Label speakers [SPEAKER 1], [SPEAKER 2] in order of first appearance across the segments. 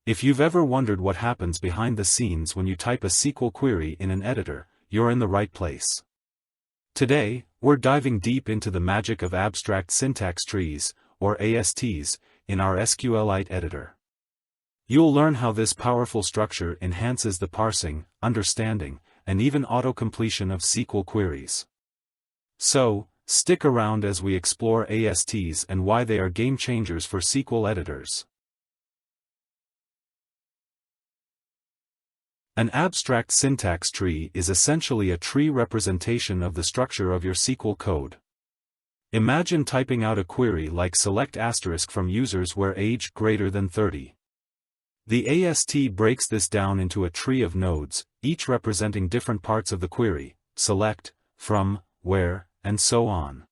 [SPEAKER 1] If you've ever wondered what happens behind the scenes when you type a SQL query in an editor, you're in the right place. Today, we're diving deep into the magic of abstract syntax trees, or ASTs, in our SQLite editor. You'll learn how this powerful structure enhances the parsing, understanding, and even auto-completion of SQL queries. So, stick around as we explore ASTs and why they are game changers for SQL editors. An abstract syntax tree is essentially a tree representation of the structure of your SQL code. Imagine typing out a query like select asterisk from users where age greater than 30. The AST breaks this down into a tree of nodes, each representing different parts of the query: select, from, where, and so on.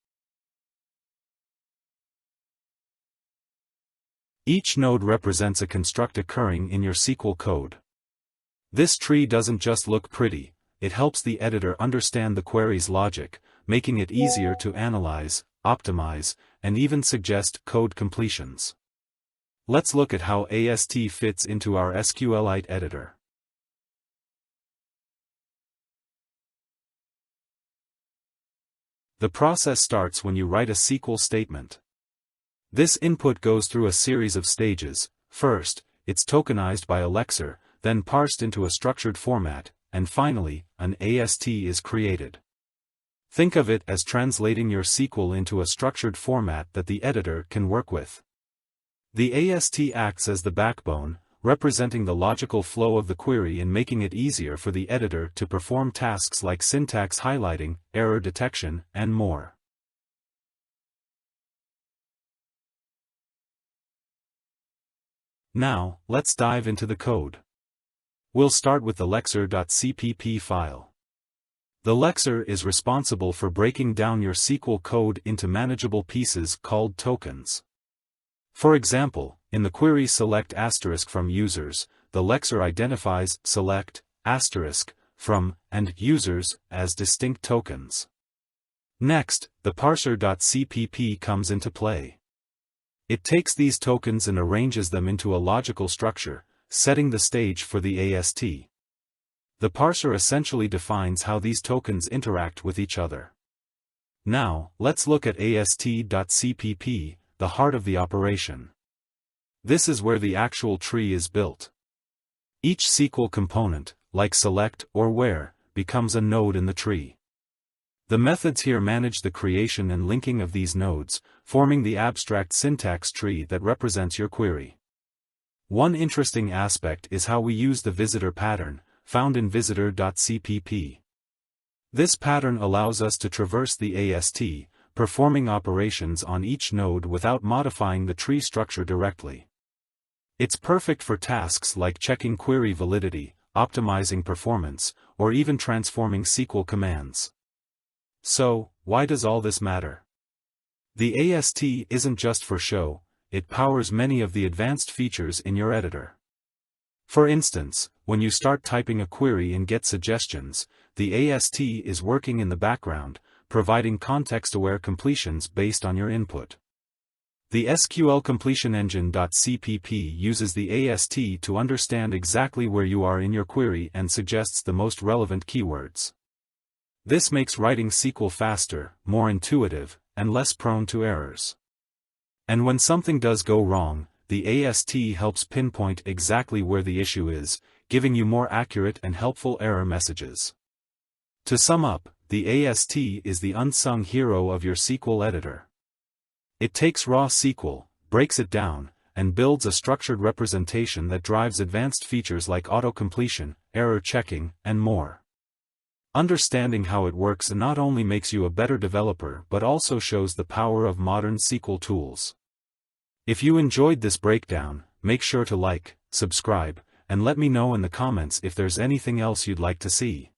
[SPEAKER 1] Each node represents a construct occurring in your SQL code. This tree doesn't just look pretty, it helps the editor understand the query's logic, making it easier to analyze, optimize, and even suggest code completions. Let's look at how AST fits into our SQLite editor. The process starts when you write a SQL statement. This input goes through a series of stages. First, it's tokenized by a lexer, then parsed into a structured format, and finally, an AST is created. Think of it as translating your SQL into a structured format that the editor can work with. The AST acts as the backbone, representing the logical flow of the query and making it easier for the editor to perform tasks like syntax highlighting, error detection, and more. Now, let's dive into the code. We'll start with the lexer.cpp file. The lexer is responsible for breaking down your SQL code into manageable pieces called tokens. For example, in the query select asterisk from users, the lexer identifies select, asterisk, from, and users as distinct tokens. Next, the parser.cpp comes into play. It takes these tokens and arranges them into a logical structure, setting the stage for the AST. The parser essentially defines how these tokens interact with each other. Now, let's look at AST.cpp, the heart of the operation. This is where the actual tree is built. Each SQL component, like select or where, becomes a node in the tree. The methods here manage the creation and linking of these nodes, forming the abstract syntax tree that represents your query. One interesting aspect is how we use the visitor pattern, found in visitor.cpp. This pattern allows us to traverse the AST, performing operations on each node without modifying the tree structure directly. It's perfect for tasks like checking query validity, optimizing performance, or even transforming SQL commands. So, why does all this matter? The AST isn't just for show, it powers many of the advanced features in your editor. For instance, when you start typing a query and get suggestions, the AST is working in the background, providing context-aware completions based on your input. The SQL completion engine.cpp uses the AST to understand exactly where you are in your query and suggests the most relevant keywords. This makes writing SQL faster, more intuitive, and less prone to errors. And when something does go wrong, the AST helps pinpoint exactly where the issue is, giving you more accurate and helpful error messages. To sum up, the AST is the unsung hero of your SQL editor. It takes raw SQL, breaks it down, and builds a structured representation that drives advanced features like auto-completion, error checking, and more. Understanding how it works not only makes you a better developer but also shows the power of modern SQL tools. If you enjoyed this breakdown, make sure to like, subscribe, and let me know in the comments if there's anything else you'd like to see.